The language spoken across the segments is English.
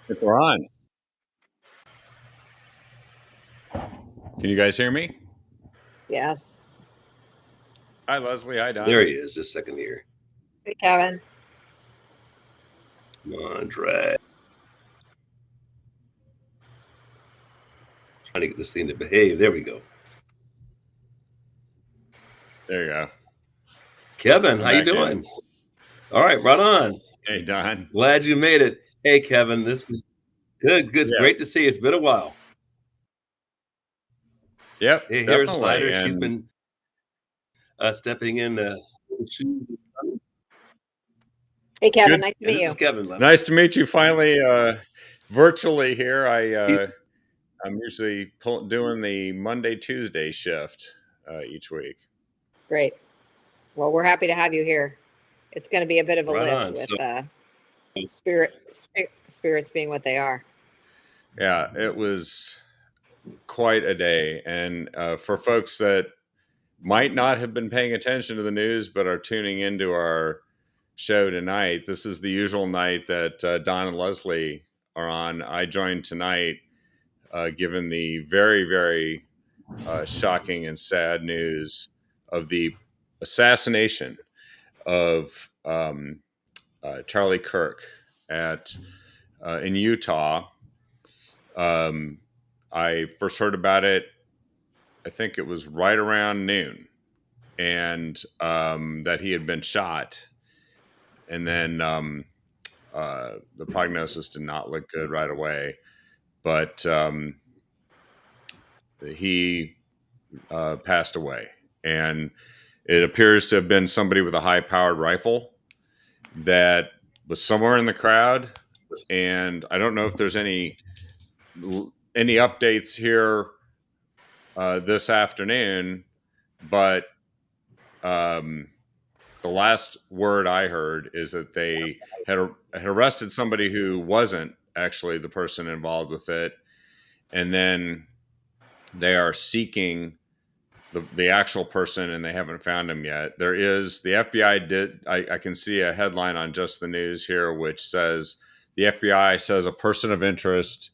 If we're on. Can you guys hear me? Yes. Hi, Leslie. Hi, Don. There he is, just a second here. Hey, Kevin. Come on, Dre. Trying to get this thing to behave. There we go. There you go. Kevin, I'm how you back in. doing? All right, right on. Hey, Don. Glad you made it. Hey, Kevin, this is good. Good. It's Yeah. great to see you. It's been a while. Yep, Hey, here's definitely. Slider. She's And been stepping in. Hey, Kevin. Good. Nice to And meet this you. is Kevin. Leslie. nice to meet you finally virtually here. I'm usually doing the Monday, Tuesday shift each week. Great. Well, we're happy to have you here. It's going to be a bit of a Right lift on. with spirits being what they are. Yeah, it was quite a day. And for folks that might not have been paying attention to the news but are tuning into our show tonight, this is the usual night that Don and Leslie are on. I joined tonight given the very, very shocking and sad news of the assassination of Charlie Kirk in Utah. I first heard about it, I think it was right around noon, and that he had been shot. And then the prognosis did not look good right away. But he passed away. And it appears to have been somebody with a high-powered rifle that was somewhere in the crowd. And I don't know if there's any updates here this afternoon, but the last word I heard is that they had arrested somebody who wasn't actually the person involved with it, and then they are seeking the actual person, and they haven't found him yet. There is the FBI did. I can see a headline on Just the News here, which says the FBI says a person of interest.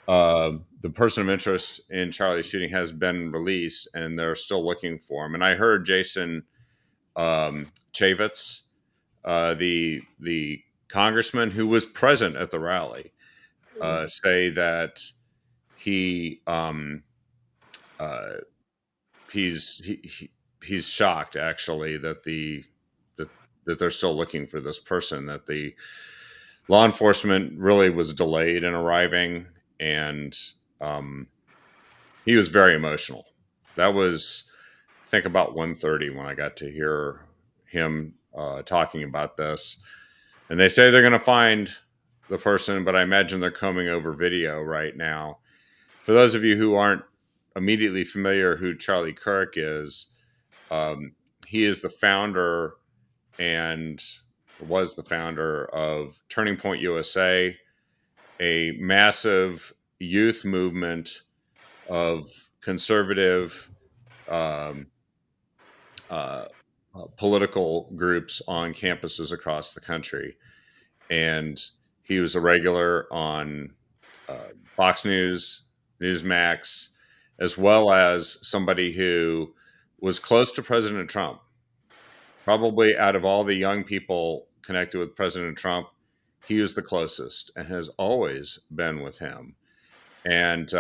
The person of interest in Charlie's shooting has been released, and they're still looking for him. And I heard Jason Chaffetz, the congressman who was present at the rally, say that he's shocked actually that that they're still looking for this person, that the law enforcement really was delayed in arriving, and he was very emotional. That was, I think, about 1:30 when I got to hear him talking about this. And they say they're going to find the person, but I imagine they're combing over video right now. For those of you who aren't immediately familiar who Charlie Kirk is, he is the founder and was the founder of Turning Point USA, a massive youth movement of conservative political groups on campuses across the country. And he was a regular on Fox News, Newsmax, as well as somebody who was close to President Trump. Probably out of all the young people connected with President Trump, he was the closest and has always been with him. And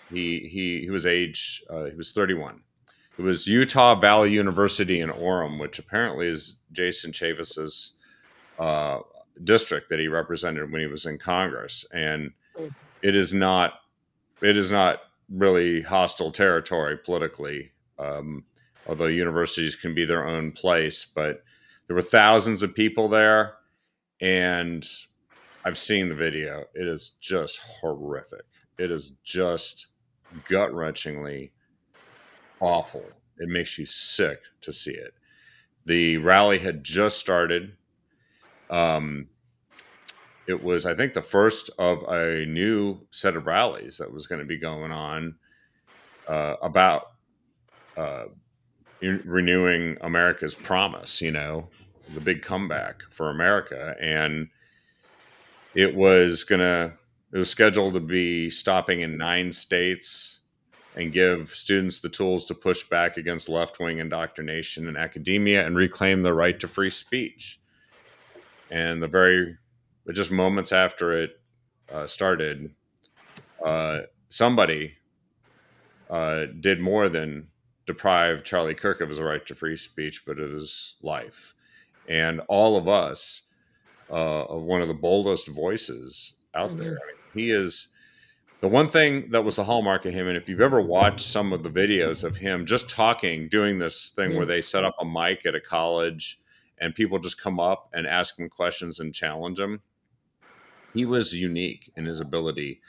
he was he was 31. It was Utah Valley University in Orem, which apparently is Jason Chaffetz's district that he represented when he was in Congress. And it is not really hostile territory politically, although universities can be their own place. But there were thousands of people there, and I've seen the video. It is just horrific. It is just gut-wrenchingly awful. It makes you sick to see it. The rally had just started. It was, I think, the first of a new set of rallies that was going to be going on about renewing America's promise, the big comeback for America. And It was scheduled to be stopping in 9 states and give students the tools to push back against left-wing indoctrination in academia and reclaim the right to free speech. And just moments after it started, somebody did more than deprive Charlie Kirk of his right to free speech, but of his life. And all of us, of one of the boldest voices out there. I mean, he is the one thing that was the hallmark of him. And if you've ever watched some of the videos of him just talking, doing this thing where they set up a mic at a college and people just come up and ask him questions and challenge him, he was unique in his ability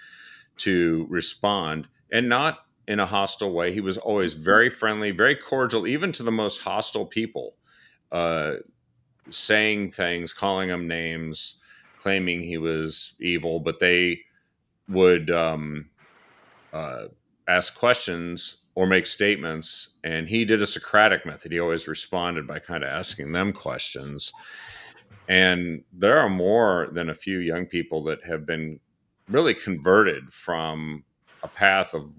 to respond, and not in a hostile way. He was always very friendly, very cordial, even to the most hostile people, saying things, calling them names, claiming he was evil, but they would ask questions or make statements, and he did a Socratic method. He always responded by kind of asking them questions. And there are more than a few young people that have been really converted from a path of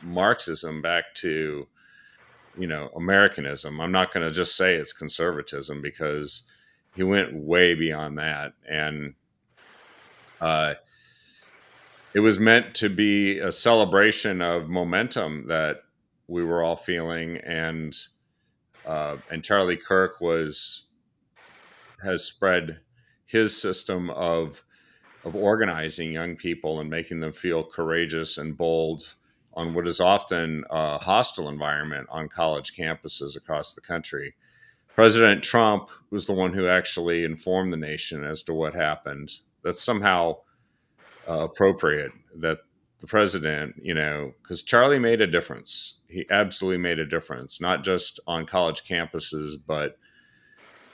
Marxism back to, Americanism. I'm not going to just say it's conservatism, because he went way beyond that. And it was meant to be a celebration of momentum that we were all feeling. And Charlie Kirk has spread his system of organizing young people and making them feel courageous and bold on what is often a hostile environment on college campuses across the country. President Trump was the one who actually informed the nation as to what happened. That's somehow appropriate that the president, because Charlie made a difference. He absolutely made a difference, not just on college campuses, but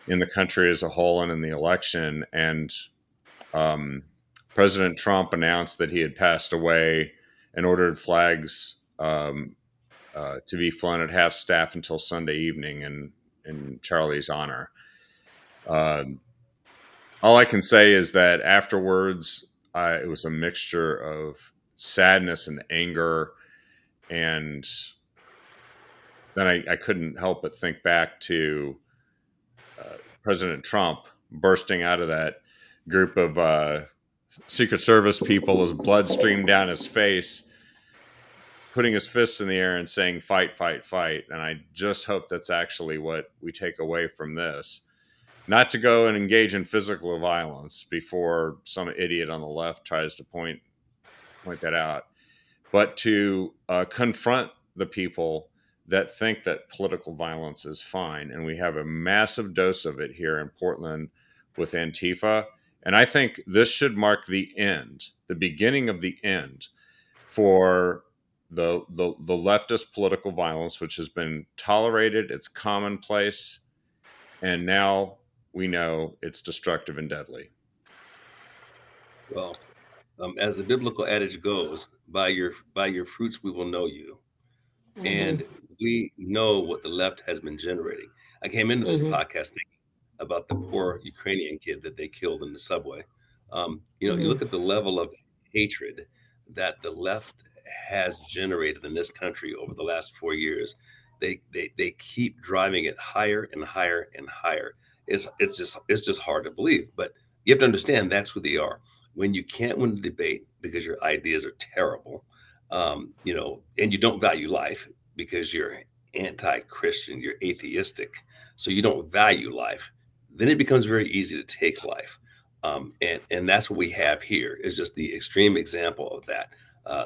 in the country as a whole and in the election. And President Trump announced that he had passed away and ordered flags to be flown at half staff until Sunday evening in Charlie's honor. All I can say is that afterwards, it was a mixture of sadness and anger. And then I couldn't help but think back to President Trump bursting out of that group of Secret Service people as blood streamed down his face, putting his fists in the air and saying, "Fight, fight, fight." And I just hope that's actually what we take away from this. Not to go and engage in physical violence before some idiot on the left tries to point that out, but to confront the people that think that political violence is fine. And we have a massive dose of it here in Portland with Antifa. And I think this should mark the end, the beginning of the end for the leftist political violence, which has been tolerated. It's commonplace. And now we know it's destructive and deadly. Well, as the biblical adage goes, by your fruits we will know you. And we know what the left has been generating. I came into this podcast thinking about the poor Ukrainian kid that they killed in the subway. You look at the level of hatred that the left has generated in this country over the last 4 years. They keep driving it higher and higher and higher. It's just hard to believe. But you have to understand that's who they are. When you can't win the debate because your ideas are terrible, and you don't value life because you're anti-Christian, you're atheistic, so you don't value life, then it becomes very easy to take life. And that's what we have here is just the extreme example of that.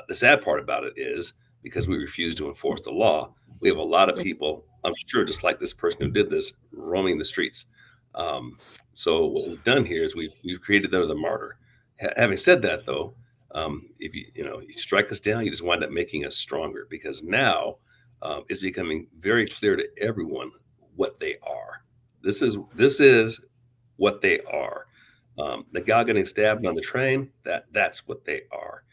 The sad part about it is because we refuse to enforce the law, we have a lot of people, I'm sure just like this person who did this, roaming the streets. So what we've done here is we've created another martyr. Having said that, though, if you strike us down, you just wind up making us stronger, because now it's becoming very clear to everyone what they are. This is what they are. The guy getting stabbed on the train, that's what they are.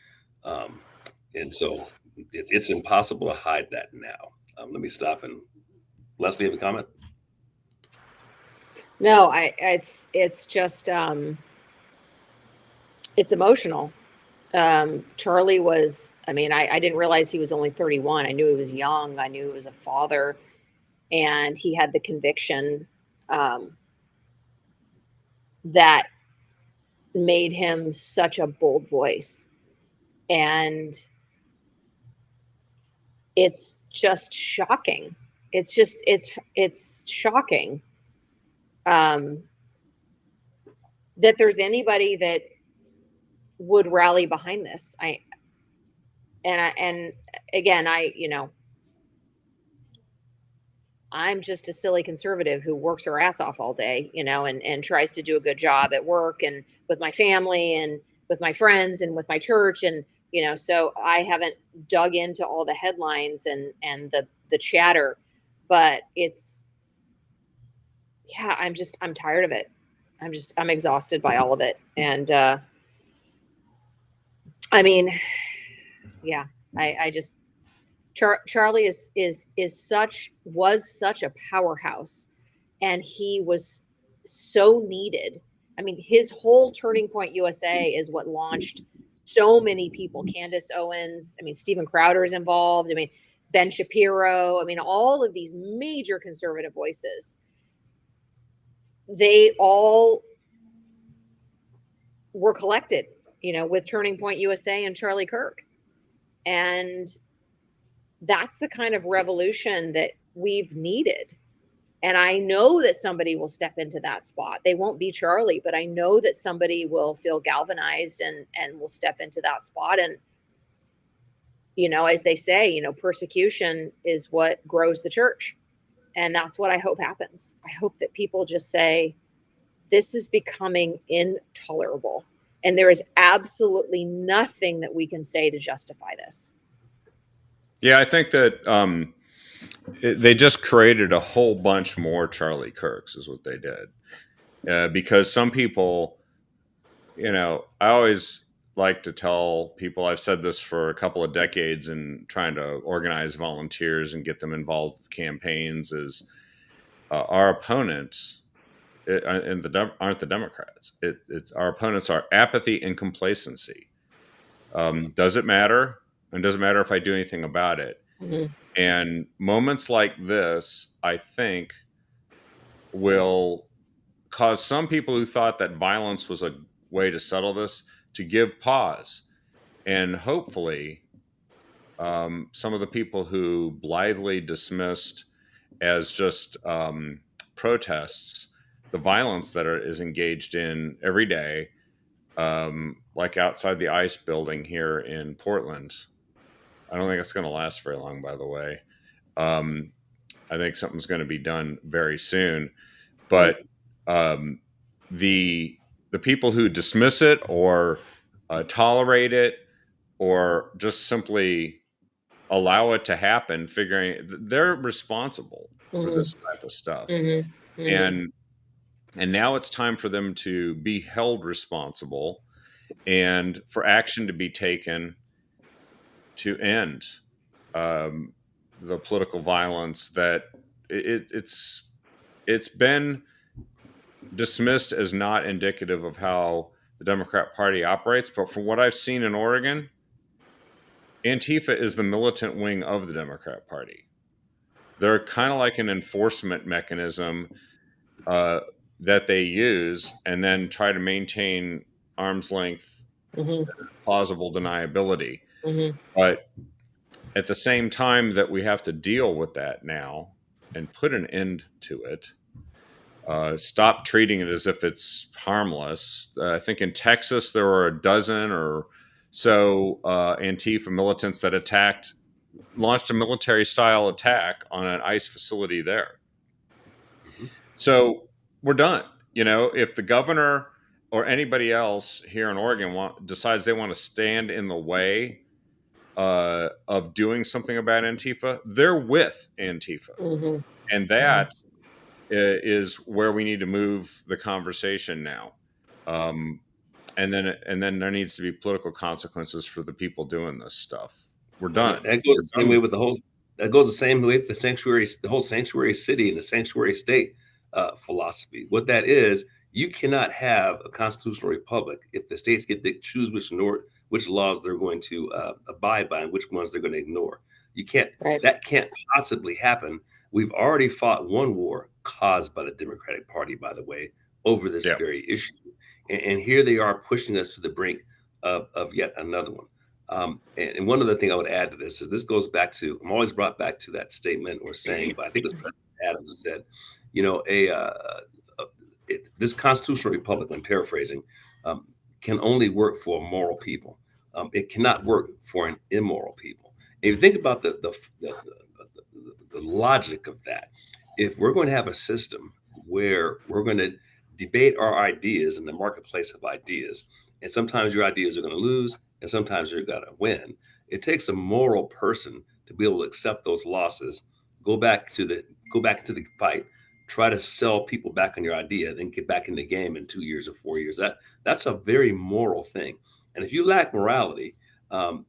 And so it's impossible to hide that now. Let me stop. And Leslie, have a comment? No, it's just It's emotional. Charlie was, I mean, I didn't realize he was only 31. I knew he was young. I knew he was a father, and he had the conviction that made him such a bold voice. And it's just shocking. It's shocking that there's anybody that would rally behind this. And again, I'm just a silly conservative who works her ass off all day, and tries to do a good job at work and with my family and with my friends and with my church. And, so I haven't dug into all the headlines and the chatter, but I'm tired of it. I'm exhausted by all of it. And, I mean, yeah, I just, Charlie was such a powerhouse, and he was so needed. I mean, his whole Turning Point USA is what launched so many people. Candace Owens, I mean, Steven Crowder is involved. I mean, Ben Shapiro. I mean, all of these major conservative voices, they all were collected, with Turning Point USA and Charlie Kirk. And that's the kind of revolution that we've needed. And I know that somebody will step into that spot. They won't be Charlie, but I know that somebody will feel galvanized and will step into that spot. And, as they say, persecution is what grows the church. And that's what I hope happens. I hope that people just say, this is becoming intolerable. And there is absolutely nothing that we can say to justify this. Yeah, I think that they just created a whole bunch more Charlie Kirks is what they did. Because some people, I always like to tell people, I've said this for a couple of decades in trying to organize volunteers and get them involved with campaigns, is our opponent aren't the Democrats. It's our opponents are apathy and complacency. Does it matter? And doesn't matter if I do anything about it. Mm-hmm. And moments like this, I think, will cause some people who thought that violence was a way to settle this to give pause. And hopefully, some of the people who blithely dismissed as just protests the violence that is engaged in every day, like outside the ICE building here in Portland. I don't think it's going to last very long, by the way. I think something's going to be done very soon. But the people who dismiss it or tolerate it or just simply allow it to happen, figuring they're responsible for this type of stuff. Mm-hmm. Mm-hmm. And now it's time for them to be held responsible and for action to be taken to end the political violence that it's been dismissed as not indicative of how the Democrat Party operates. But from what I've seen in Oregon, Antifa is the militant wing of the Democrat Party. They're kind of like an enforcement mechanism that they use and then try to maintain arm's length, plausible deniability. Mm-hmm. But at the same time that we have to deal with that now and put an end to it, stop treating it as if it's harmless. I think in Texas there were a dozen or so Antifa militants that launched a military-style attack on an ICE facility there. Mm-hmm. So we're done. If the governor or anybody else here in Oregon decides they want to stand in the way of doing something about Antifa, they're with Antifa. Mm-hmm. And that is where we need to move the conversation now. And then there needs to be political consequences for the people doing this stuff. We're done. That goes the same way with the whole sanctuary city and the sanctuary state philosophy. What that is You cannot have a constitutional republic if the states get to choose which laws they're going to abide by and which ones they're going to ignore. You can't. Right. That can't possibly happen. We've already fought one war caused by the Democratic Party, by the way, over this Yeah. very issue, and here they are pushing us to the brink of yet another one. And one other thing I would add to this is this goes back to, I'm always brought back to that statement or saying, but I think it was President Adams who said, you know, this constitutional republic, I'm paraphrasing, can only work for moral people. It cannot work for an immoral people. If you think about the logic of that, if we're going to have a system where we're going to debate our ideas in the marketplace of ideas, and sometimes your ideas are going to lose, and sometimes you're going to win, it takes a moral person to be able to accept those losses, go back into the fight, try to sell people back on your idea, then get back in the game in 2 years or 4 years. That's a very moral thing. And if you lack morality,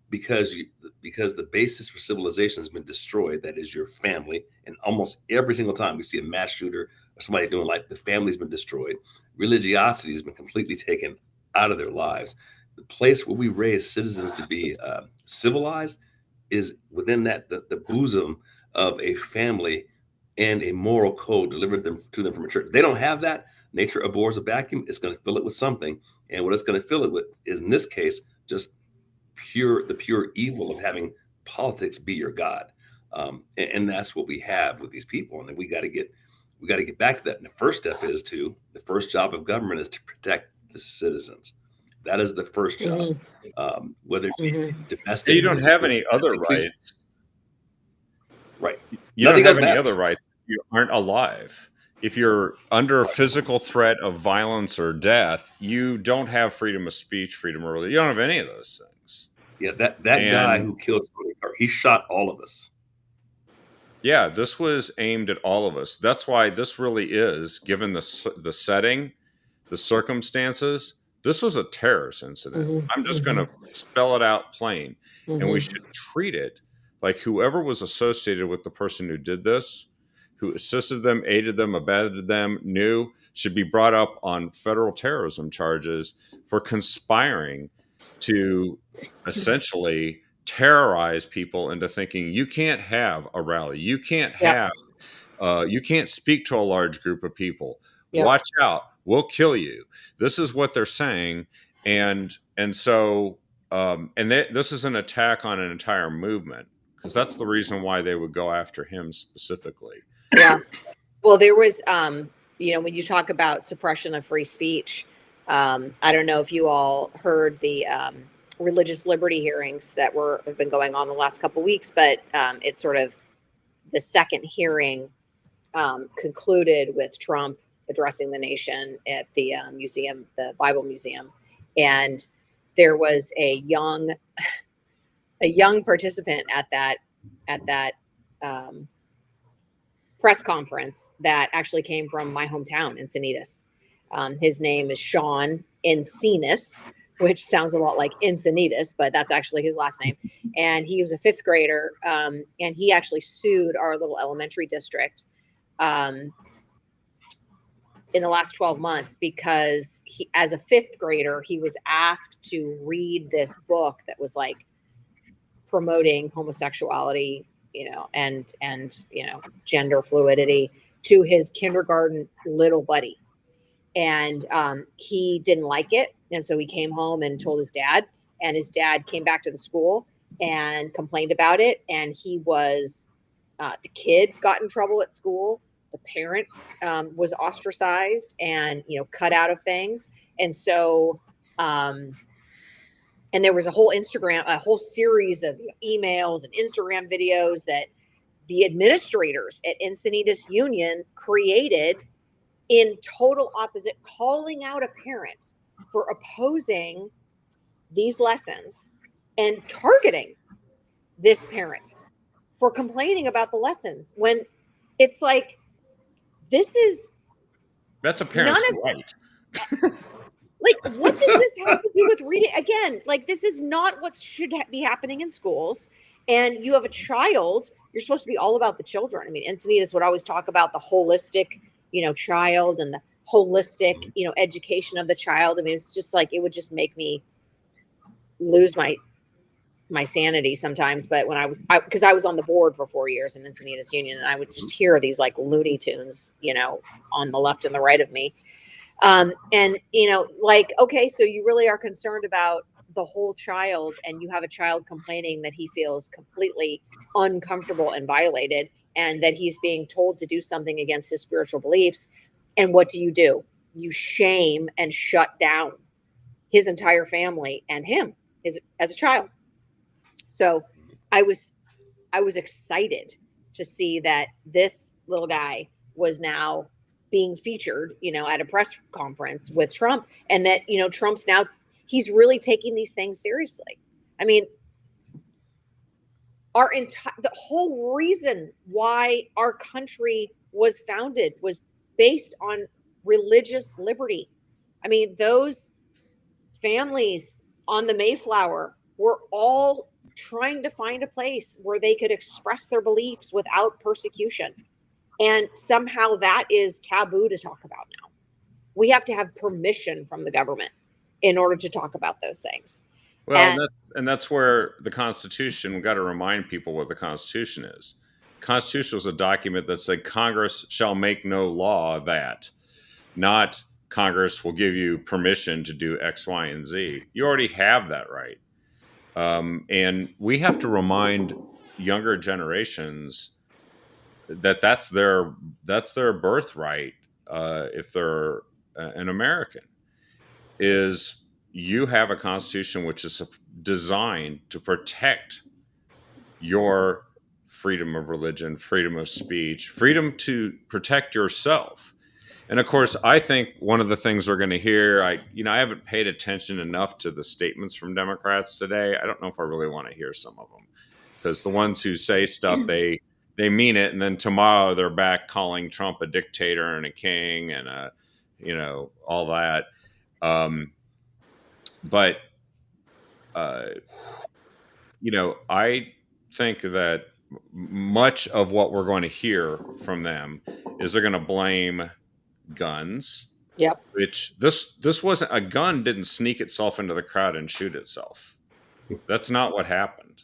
because the basis for civilization has been destroyed, that is your family, and almost every single time we see a mass shooter or somebody doing like, the family's been destroyed, religiosity has been completely taken out of their lives. The place where we raise citizens to be civilized is within the bosom of a family and a moral code delivered to them from a church. They don't have that. Nature abhors a vacuum. It's going to fill it with something, and what it's going to fill it with is, in this case, just the pure evil of having politics be your god. And that's what we have with these people, and we got to get back to that. And the first step is the first job of government is to protect the citizens. That is the first job. Whether it be domestic, You don't have any other rights. Right. You don't have any other rights if you aren't alive. If you're under physical threat of violence or death, you don't have freedom of speech, freedom of religion. You don't have any of those things. Yeah, that guy who killed Tony Carter, he shot all of us. Yeah, this was aimed at all of us. That's why this really is, given the setting, the circumstances, this was a terrorist incident. I'm just going to spell it out plain. And we should treat it like whoever was associated with the person who did this, who assisted them, aided them, abetted them, should be brought up on federal terrorism charges for conspiring to essentially terrorize people into thinking you can't have a rally, you can't have, you can't speak to a large group of people. Watch out, we'll kill you. This is what they're saying, and so this is an attack on an entire movement, because that's the reason why they would go after him specifically. Yeah. Well, there was, when you talk about suppression of free speech, I don't know if you all heard the religious liberty hearings that have been going on the last couple of weeks, but it's sort of the second hearing concluded with Trump addressing the nation at the museum, the Bible Museum, and there was a young participant at that press conference that actually came from my hometown, Encinitas. His name is Sean Encinas, which sounds a lot like Encinitas, but that's actually his last name. And he was a fifth grader, and he actually sued our little elementary district in the last 12 months because as a fifth grader, he was asked to read this book that was like promoting homosexuality, and gender fluidity to his kindergarten little buddy. And he didn't like it. And so he came home and told his dad, and his dad came back to the school and complained about it. And he was, the kid got in trouble at school. The parent was ostracized and, cut out of things. And so, and there was a whole series of emails and Instagram videos that the administrators at Encinitas Union created in total opposite, calling out a parent for opposing these lessons and targeting this parent for complaining about the lessons, when it's like, that's a parent's right. Like, what does this have to do with reading? Again, like, this is not what should be happening in schools. And you have a child, you're supposed to be all about the children. I mean, Encinitas would always talk about the holistic, child and holistic, education of the child. I mean, it's just like, it would just make me lose my sanity sometimes. But when because I was on the board for 4 years in Encinitas Union, and I would just hear these like Looney Tunes, on the left and the right of me. And like, okay, so you really are concerned about the whole child, and you have a child complaining that he feels completely uncomfortable and violated, and that he's being told to do something against his spiritual beliefs. And what do? You shame and shut down his entire family and him as a child. So I was excited to see that this little guy was now being featured, at a press conference with Trump, and that, Trump's now, he's really taking these things seriously. I mean, the whole reason why our country was founded was based on religious liberty. I mean, those families on the Mayflower were all trying to find a place where they could express their beliefs without persecution. And somehow that is taboo to talk about now. We have to have permission from the government in order to talk about those things. Well, that's where the Constitution, we've got to remind people what the Constitution is. The Constitution was a document that said Congress shall make no law that, not Congress will give you permission to do X, Y, and Z. You already have that right. And we have to remind younger generations that that's their birthright, if they're an American, is you have a constitution which is designed to protect your freedom of religion, freedom of speech, freedom to protect yourself. And of course, I think one of the things we're going to hear, I haven't paid attention enough to the statements from Democrats today. I don't know if I really want to hear some of them, because the ones who say stuff, they mean it, and then tomorrow they're back calling Trump a dictator and a king and all that. But I think that much of what we're going to hear from them is they're going to blame guns. Yep. Which this wasn't, a gun didn't sneak itself into the crowd and shoot itself. That's not what happened.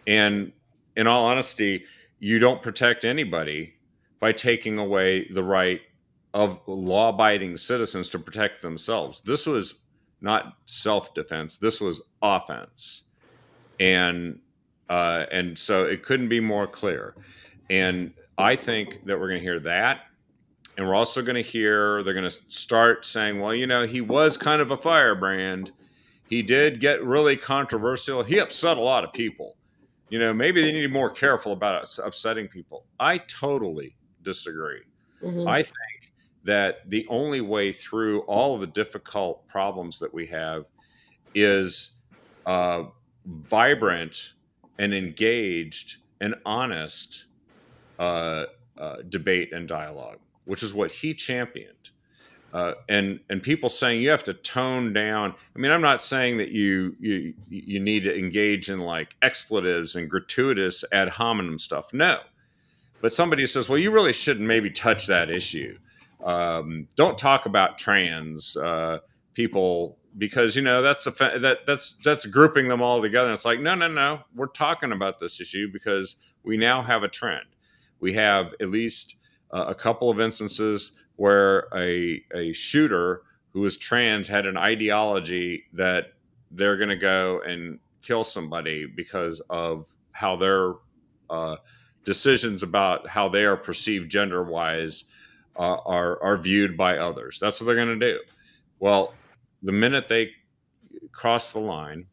And in all honesty, you don't protect anybody by taking away the right of law-abiding citizens to protect themselves. This was not self-defense. This was offense. And so it couldn't be more clear. And I think that we're going to hear that. And we're also going to hear, they're going to start saying, well, he was kind of a firebrand. He did get really controversial. He upset a lot of people. Maybe they need to be more careful about upsetting people. I totally disagree. Mm-hmm. I think that the only way through all of the difficult problems that we have is vibrant and engaged and honest debate and dialogue, which is what he championed. And people saying you have to tone down. I mean, I'm not saying that you need to engage in like expletives and gratuitous ad hominem stuff. No. But somebody says, well, you really shouldn't maybe touch that issue. Don't talk about trans people, because that's grouping them all together. And it's like, no. We're talking about this issue because we now have a trend. We have at least a couple of instances where a shooter who was trans had an ideology that they're going to go and kill somebody because of how their decisions about how they are perceived gender-wise are viewed by others. That's what they're going to do. Well, the minute they crossed the line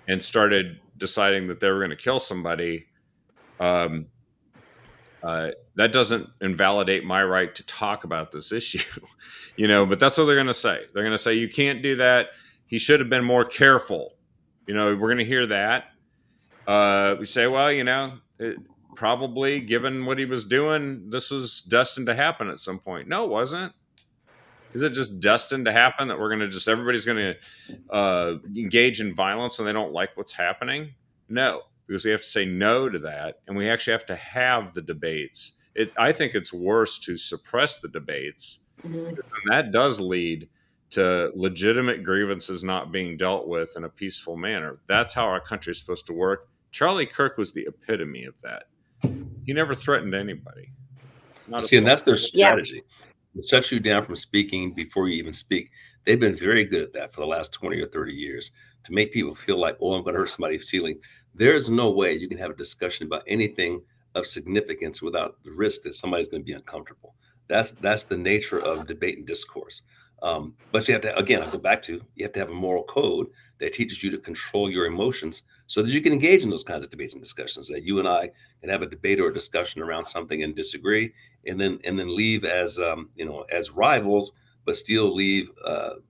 and started deciding that they were going to kill somebody, that doesn't invalidate my right to talk about this issue, but that's what they're going to say. They're going to say, you can't do that. He should have been more careful. We're going to hear that. We say, well, probably given what he was doing, this was destined to happen at some point. No, it wasn't. Is it just destined to happen that everybody's going to engage in violence when they don't like what's happening? No, because we have to say no to that. And we actually have to have the debates. I think it's worse to suppress the debates Mhm. And that does lead to legitimate grievances not being dealt with in a peaceful manner. That's how our country is supposed to work. Charlie Kirk was the epitome of that. He never threatened anybody, not a See, and soul. that's their Yeah. strategy. It shuts you down from speaking before you even speak. They've been very good at that for the last 20 or 30 years to make people feel like, oh, I'm going to hurt somebody's feeling. There's no way you can have a discussion about anything of significance without the risk that somebody's going to be uncomfortable. That's the nature of debate and discourse. But you have to, again, I go back to, you have to have a moral code that teaches you to control your emotions so that you can engage in those kinds of debates and discussions. That you and I can have a debate or a discussion around something and disagree, and then leave as as rivals, but still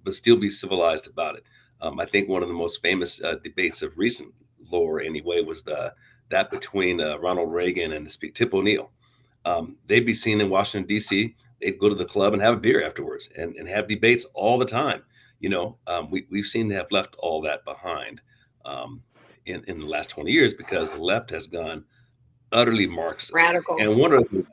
but still be civilized about it. I think one of the most famous debates of recent lore, anyway, was that between Ronald Reagan and Tip O'Neill. They'd be seen in Washington D.C. They'd go to the club and have a beer afterwards and have debates all the time. We've seen to have left all that behind in the last 20 years because the left has gone utterly Marxist. Radical. And one of the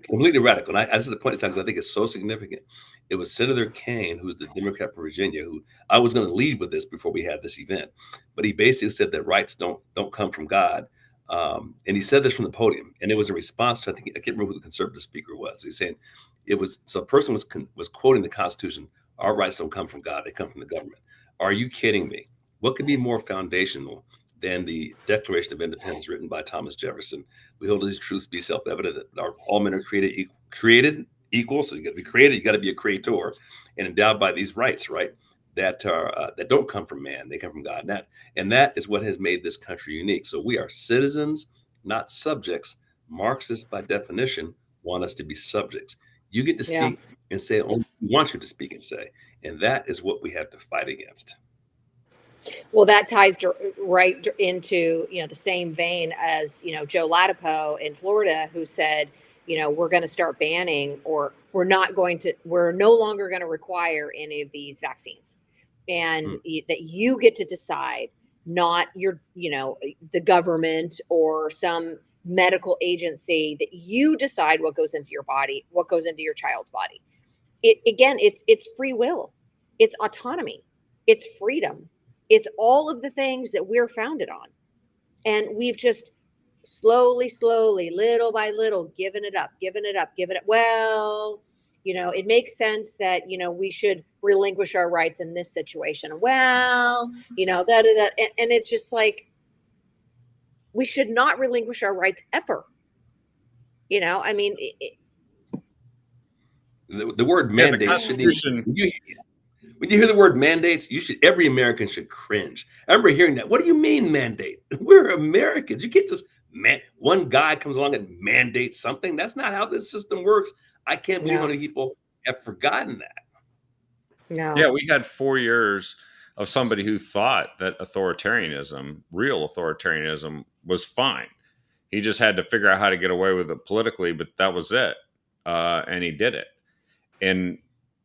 completely radical. And this is the point because I think it's so significant. It was Senator Kane, who's the Democrat from Virginia, who I was going to lead with this before we had this event, but he basically said that rights don't come from God. And he said this from the podium, and it was a response to, I can't remember who the conservative speaker was. He's saying a person was quoting the Constitution. Our rights don't come from God; they come from the government. Are you kidding me? What could be more foundational than the Declaration of Independence written by Thomas Jefferson? We hold these truths to be self-evident that all men are created equal. So you got to be created, you got to be a creator, and endowed by these rights, right? That don't come from man; they come from God. And that is what has made this country unique. So we are citizens, not subjects. Marxists, by definition, want us to be subjects. You get to speak and say only we want you to speak and say, and that is what we have to fight against. Well, that ties right into the same vein as Joe Latipo in Florida, who said, we're going to start banning, or we're no longer going to require any of these vaccines, and that you get to decide, not the government or some medical agency, that you decide what goes into your body, what goes into your child's body. It's free will, it's autonomy, it's freedom. It's all of the things that we're founded on. And we've just slowly, little by little, given it up. Well, it makes sense that, we should relinquish our rights in this situation. Well, and it's just like, we should not relinquish our rights ever. I mean, the word mandate shouldn't even, when you hear the word mandates, every American should cringe. I remember hearing that. What do you mean mandate? We're Americans. You can't just one guy comes along and mandates something. That's not how this system works. I can't believe how many people have forgotten that. No. Yeah, we had 4 years of somebody who thought that real authoritarianism, was fine. He just had to figure out how to get away with it politically, but that was it. And he did it. And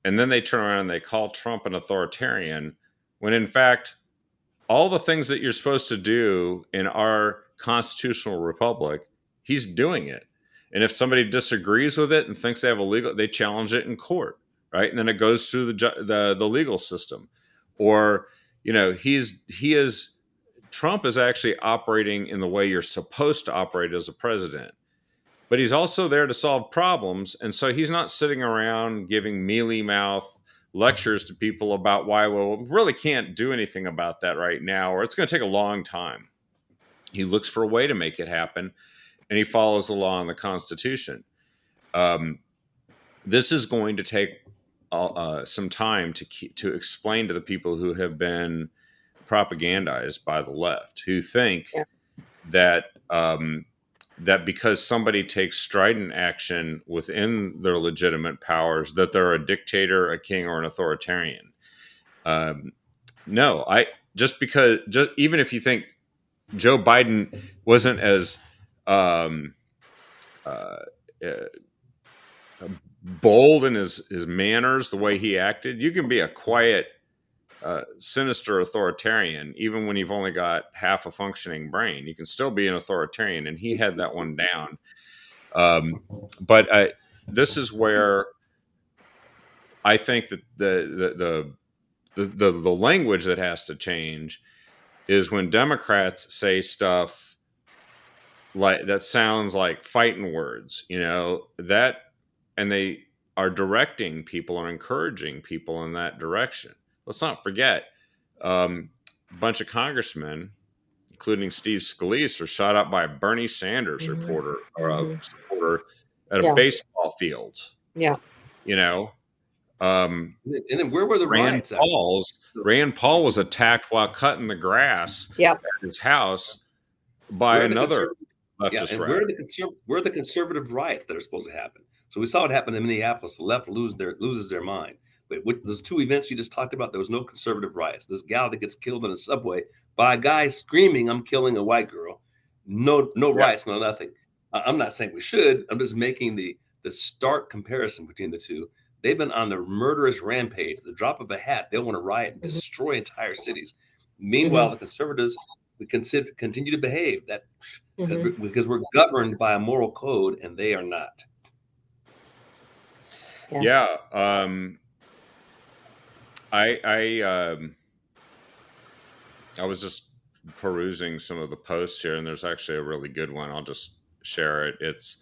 then they turn around and they call Trump an authoritarian, when in fact, all the things that you're supposed to do in our constitutional republic, he's doing it. And if somebody disagrees with it and thinks they have they challenge it in court, right? And then it goes through the legal system. Or, Trump is actually operating in the way you're supposed to operate as a president. But he's also there to solve problems. And so he's not sitting around giving mealy mouth lectures to people about why, well, we really can't do anything about that right now, or it's going to take a long time. He looks for a way to make it happen, and he follows the law and the Constitution. This is going to take some time to explain to the people who have been propagandized by the left, who think that because somebody takes strident action within their legitimate powers, that they're a dictator, a king, or an authoritarian. No, even if you think Joe Biden wasn't as bold in his manners, the way he acted, you can be a quiet, sinister authoritarian even when you've only got half a functioning brain. You can still be an authoritarian, and he had that one down. But this is where I think that the language that has to change is when Democrats say stuff like that sounds like fighting words, that, and they are directing people or encouraging people in that direction. Let's not forget, a bunch of congressmen, including Steve Scalise, were shot up by a Bernie Sanders reporter or a supporter at a baseball field. Yeah. And then where were the riots? Rand Paul was attacked while cutting the grass at his house by another leftist rally. Where are the conservative riots that are supposed to happen? So we saw it happen in Minneapolis. The left loses their mind. But those two events you just talked about, there was no conservative riots. This gal that gets killed in a subway by a guy screaming, "I'm killing a white girl." No riots, no nothing. I'm not saying we should. I'm just making the stark comparison between the two. They've been on the murderous rampage. The drop of a hat, they'll want to riot and destroy entire cities. Meanwhile, the conservatives continue to behave because we're governed by a moral code, and they are not. Yeah. I was just perusing some of the posts here, and there's actually a really good one. I'll just share it. It's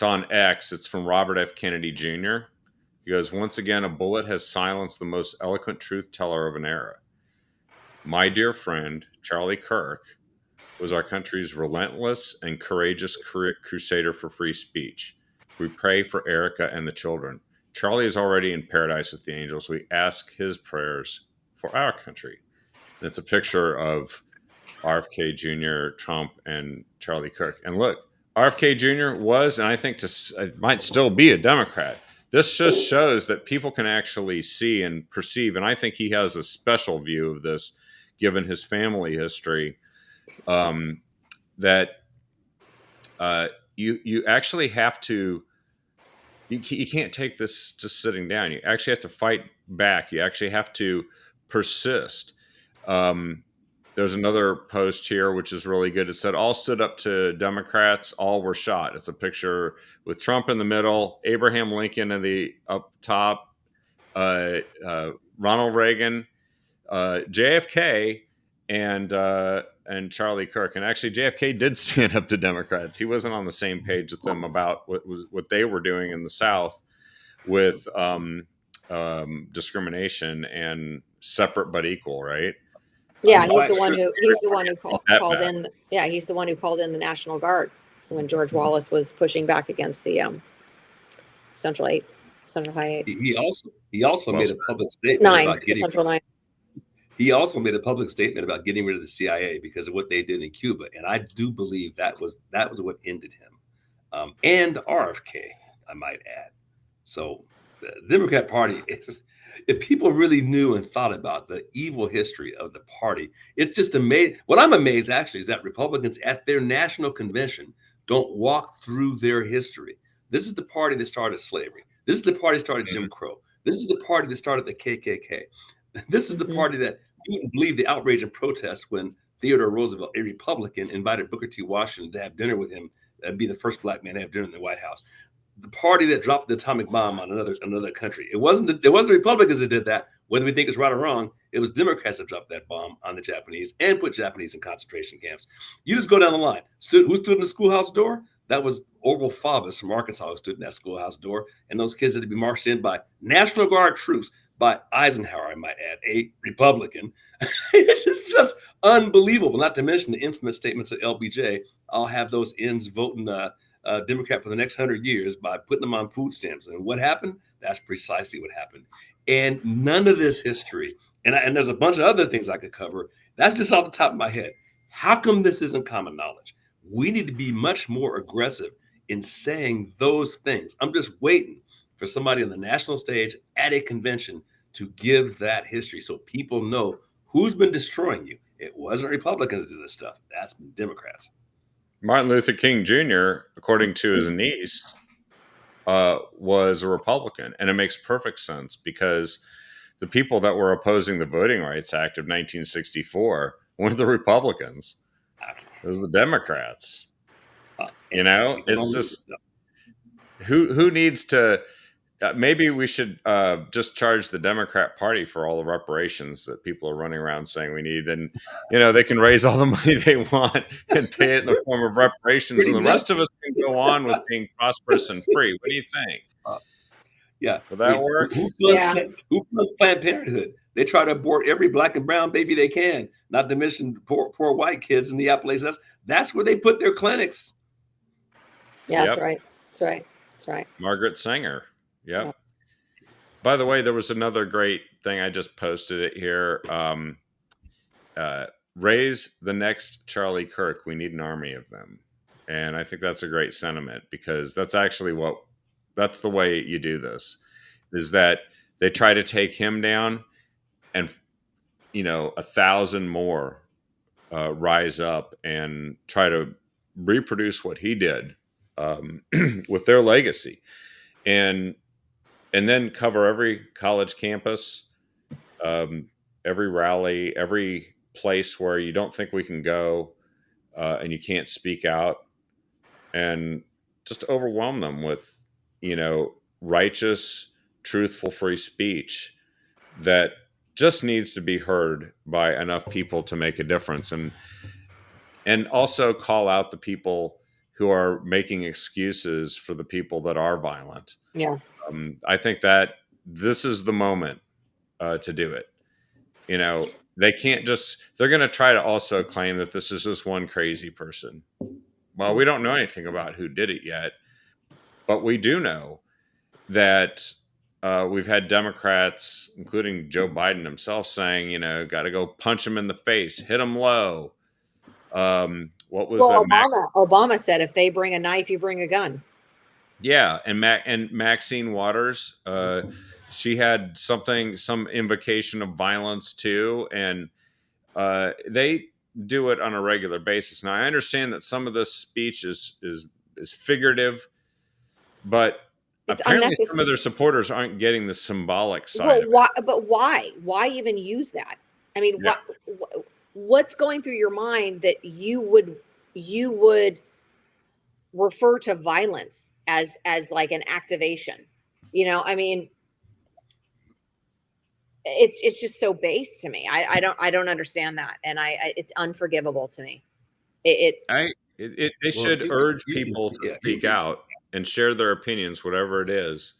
on X. It's from Robert F. Kennedy Jr. He goes, "Once again, a bullet has silenced the most eloquent truth teller of an era. My dear friend, Charlie Kirk, was our country's relentless and courageous crusader for free speech. We pray for Erica and the children. Charlie is already in paradise with the angels. We ask his prayers for our country." And it's a picture of RFK Jr., Trump, and Charlie Kirk. And look, RFK Jr. was, and I think might still be, a Democrat. This just shows that people can actually see and perceive, and I think he has a special view of this, given his family history, that you actually have to, you can't take this just sitting down. You actually have to fight back. You actually have to persist. There's another post here, which is really good. It said, "All stood up to Democrats, all were shot." It's a picture with Trump in the middle, Abraham Lincoln in the up top, Ronald Reagan, JFK, and Charlie Kirk. And actually, JFK did stand up to Democrats. He wasn't on the same page with them about what they were doing in the South with discrimination and separate but equal, right? Yeah, he's the one who called in. He's the one who called in the National Guard when George Wallace was pushing back against the Central High 8. He also made a public statement about getting Central 9. He also made a public statement about getting rid of the CIA because of what they did in Cuba, and I do believe that was what ended him, and RFK, I might add. So the Democrat Party is. If people really knew and thought about the evil history of the party, it's just amazing. What I'm amazed actually is that Republicans at their national convention don't walk through their history. This is the party that started slavery. This is the party that started Jim Crow. This is the party that started the KKK. This is the party that you wouldn't believe the outrage and protest when Theodore Roosevelt, a Republican, invited Booker T. Washington to have dinner with him and be the first black man to have dinner in the White House. The party that dropped the atomic bomb on another country. It wasn't the Republicans that did that. Whether we think it's right or wrong, it was Democrats that dropped that bomb on the Japanese and put Japanese in concentration camps. You just go down the line. Who stood in the schoolhouse door? That was Orville Faubus from Arkansas who stood in that schoolhouse door. And those kids had to be marched in by National Guard troops, by Eisenhower, I might add, a Republican. It's just unbelievable. Not to mention the infamous statements of LBJ. I'll have those ends voting Democrat for the next 100 years by putting them on food stamps. And what happened? That's precisely what happened. And none of this history, and there's a bunch of other things I could cover. That's just off the top of my head. How come this isn't common knowledge? We need to be much more aggressive in saying those things. I'm just waiting for somebody on the national stage at a convention to give that history so people know who's been destroying you. It wasn't Republicans that did this stuff. That's been Democrats. Martin Luther King Jr., according to his niece, was a Republican. And it makes perfect sense because the people that were opposing the Voting Rights Act of 1964 weren't the Republicans. It was the Democrats. It's just, who needs to maybe we should just charge the Democrat Party for all the reparations that people are running around saying we need. And, they can raise all the money they want and pay it in the form of reparations. Pretty And the much. rest of us can go on with being prosperous and free. What do you think? Yeah. Will that work? Who funds Planned Parenthood? They try to abort every black and brown baby they can, not to mention poor white kids in the Appalachians. That's where they put their clinics. Yeah, that's right. That's right. That's right. Margaret Sanger. Yep. By the way, there was another great thing. I just posted it here. Raise the next Charlie Kirk. We need an army of them. And I think that's a great sentiment, because that's actually that's the way you do this, is that they try to take him down, and 1,000 more rise up and try to reproduce what he did with their legacy, and then cover every college campus, every rally, every place where you don't think we can go, and you can't speak out, and just overwhelm them with righteous, truthful, free speech that just needs to be heard by enough people to make a difference. And also call out the people who are making excuses for the people that are violent. Yeah. I think that this is the moment to do it. They can't they're going to try to also claim that this is just one crazy person. Well, we don't know anything about who did it yet, but we do know that we've had Democrats, including Joe Biden himself, saying, got to go punch him in the face, hit him low. What was Obama said, if they bring a knife, you bring a gun. Yeah, and Maxine Waters, she had some invocation of violence too, and they do it on a regular basis. Now, I understand that some of this speech is figurative, but it's apparently some of their supporters aren't getting the symbolic side. Well, why? Why even use that? I mean, what's going through your mind that you would refer to violence as like an activation? I mean, it's just so base to me. I don't understand that, and it's unforgivable to me. They should urge people to speak out and share their opinions, whatever it is.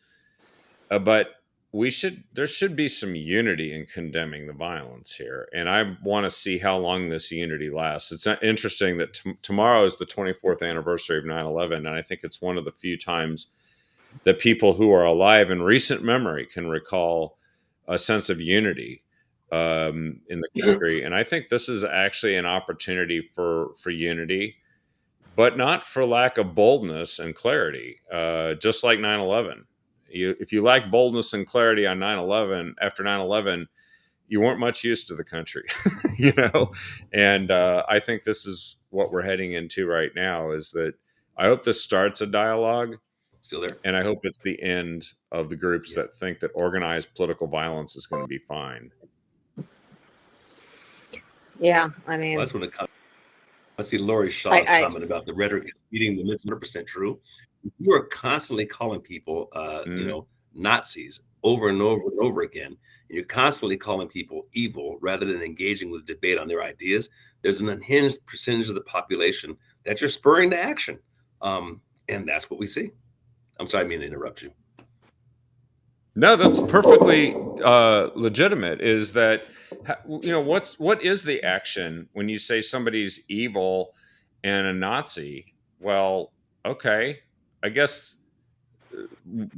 But there should be some unity in condemning the violence here. And I want to see how long this unity lasts. It's interesting that tomorrow is the 24th anniversary of 9/11. And I think it's one of the few times that people who are alive in recent memory can recall a sense of unity in the country. And I think this is actually an opportunity for unity, but not for lack of boldness and clarity, just like 9/11. If you lack boldness and clarity on 9/11, after 9/11, you weren't much use to the country, And I think this is what we're heading into right now, is that I hope this starts a dialogue. Still there. And I hope it's the end of the groups that think that organized political violence is going to be fine. Yeah, I mean, that's when it comes. I see Lori Shaw's comment about the rhetoric is feeding them. It's 100% true. You are constantly calling people, Nazis over and over and over again. And you're constantly calling people evil rather than engaging with debate on their ideas. There's an unhinged percentage of the population that you're spurring to action. And that's what we see. I'm sorry, I mean to interrupt you. No, that's perfectly legitimate. Is that, what is the action when you say somebody's evil and a Nazi? Well, okay, I guess,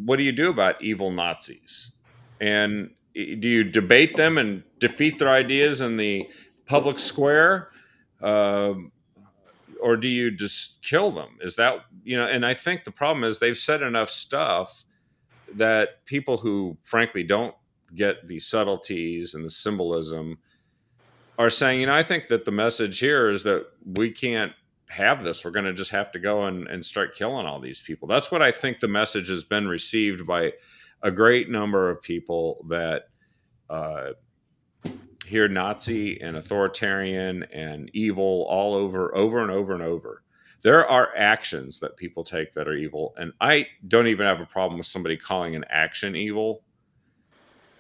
what do you do about evil Nazis? And do you debate them and defeat their ideas in the public square? Or do you just kill them? Is that, and I think the problem is they've said enough stuff that people who frankly don't get the subtleties and the symbolism are saying, I think that the message here is that we can't have this. We're going to just have to go and start killing all these people. That's what I think the message has been received by a great number of people that hear Nazi and authoritarian and evil all over and over and over. There are actions that people take that are evil, and I don't even have a problem with somebody calling an action evil,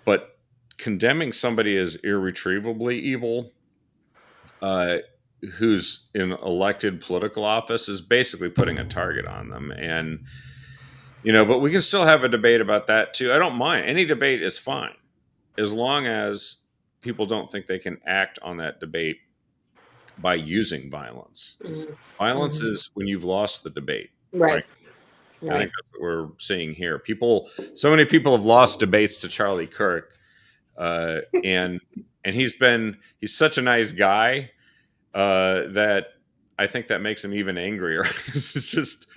but condemning somebody as irretrievably evil, uh, who's in elected political office, is basically putting a target on them. And but we can still have a debate about that too. I don't mind. Any debate is fine, as long as people don't think they can act on that debate by using violence. Mhm. Violence Mhm. is when you've lost the debate. Right. Frankly. I Right. think that's what we're seeing here. So many people have lost debates to Charlie Kirk, and he's such a nice guy that I think that makes him even angrier. It's just,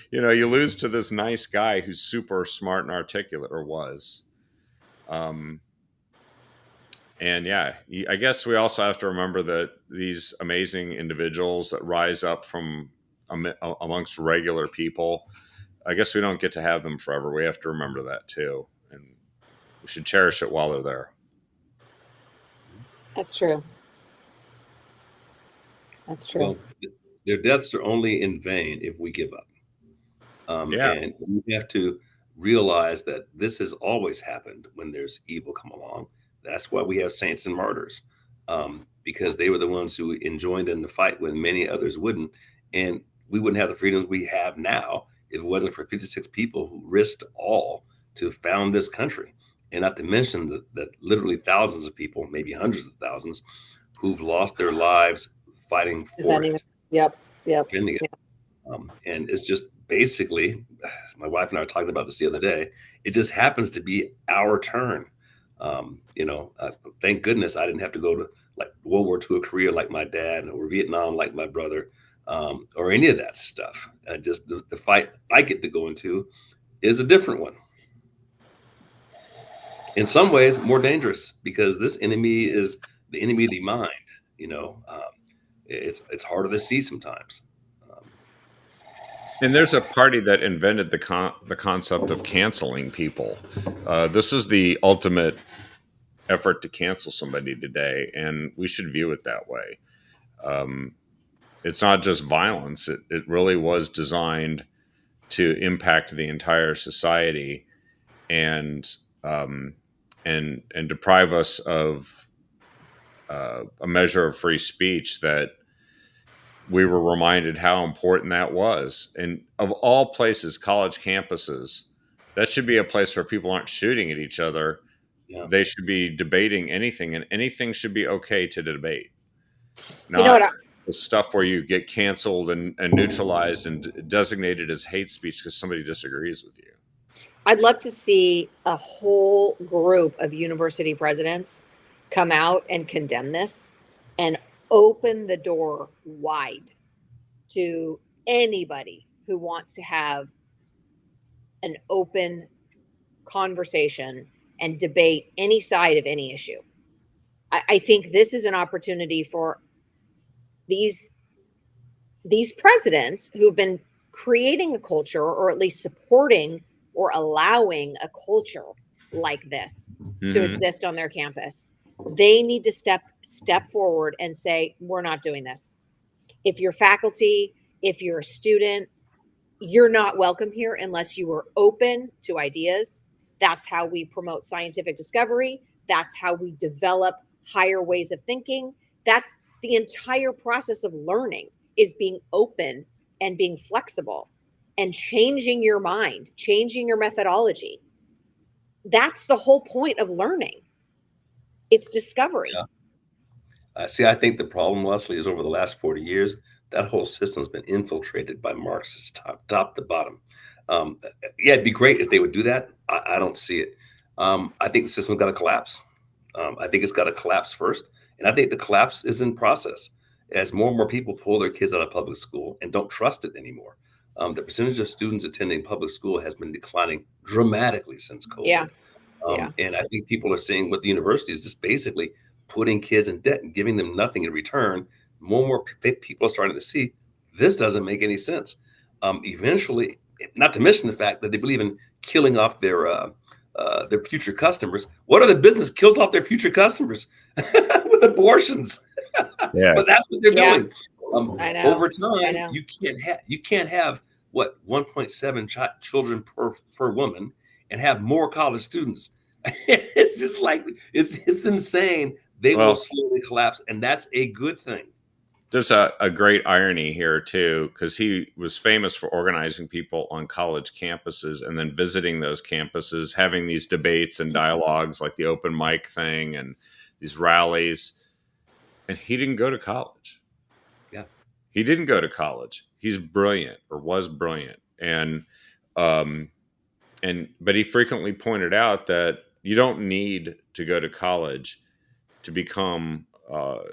you lose to this nice guy who's super smart and articulate, or was. And yeah, I guess we also have to remember that these amazing individuals that rise up from amongst regular people, I guess we don't get to have them forever. We have to remember that too. And we should cherish it while they're there. That's true. That's true. Well, their deaths are only in vain if we give up. Yeah. And we have to realize that this has always happened when there's evil come along. That's why we have saints and martyrs, because they were the ones who joined in the fight when many others wouldn't. And we wouldn't have the freedoms we have now if it wasn't for 56 people who risked all to found this country. And not to mention that literally thousands of people, maybe hundreds of thousands, who've lost their lives fighting for Defending it. it. Yep. Defending it. And it's just basically, my wife and I were talking about this the other day. It just happens to be our turn. Thank goodness I didn't have to go to like World War II or Korea like my dad, or Vietnam like my brother, or any of that stuff. Just the fight I get to go into is a different one. In some ways, more dangerous, because this enemy is the enemy of the mind. It's harder to see sometimes. And there's a party that invented the concept of canceling people. This is the ultimate effort to cancel somebody today, and we should view it that way. It's not just violence. It really was designed to impact the entire society and deprive us of a measure of free speech that we were reminded how important that was. And of all places, college campuses, that should be a place where people aren't shooting at each other. Yeah. They should be debating anything, and anything should be okay to debate. Not the stuff where you get canceled and neutralized and designated as hate speech because somebody disagrees with you. I'd love to see a whole group of university presidents come out and condemn this and open the door wide to anybody who wants to have an open conversation and debate any side of any issue. I think this is an opportunity for these presidents who've been creating a culture, or at least supporting or allowing a culture like this to exist on their campus. They need to step forward and say, we're not doing this. If you're faculty, if you're a student, you're not welcome here unless you are open to ideas. That's how we promote scientific discovery. That's how we develop higher ways of thinking. That's the entire process of learning, is being open and being flexible and changing your mind, changing your methodology. That's the whole point of learning. It's discovery. Yeah. See, I think the problem, Leslie, is over the last 40 years, that whole system's been infiltrated by Marxists top to bottom. Yeah, it'd be great if they would do that. I don't see it. I think the system's got to collapse. I think it's got to collapse first. And I think the collapse is in process as more and more people pull their kids out of public school and don't trust it anymore. The percentage of students attending public school has been declining dramatically since COVID. Yeah. And I think people are seeing what the university is just basically putting kids in debt and giving them nothing in return. More and more people are starting to see this doesn't make any sense. Eventually, not to mention the fact that they believe in killing off their future customers. What other business kills off their future customers with abortions? Yeah. But that's what they're doing. I know. Over I time, know. you can't have what 1.7 children per woman and have more college students. It's just like it's insane. They will Well, slowly collapse, and that's a good thing. there's a great irony here too, because he was famous for organizing people on college campuses and then visiting those campuses, having these debates and dialogues like the open mic thing and these rallies. And he didn't go to college. Yeah. He didn't go to college. He's brilliant, or was brilliant. Um but he frequently pointed out that you don't need to go to college to become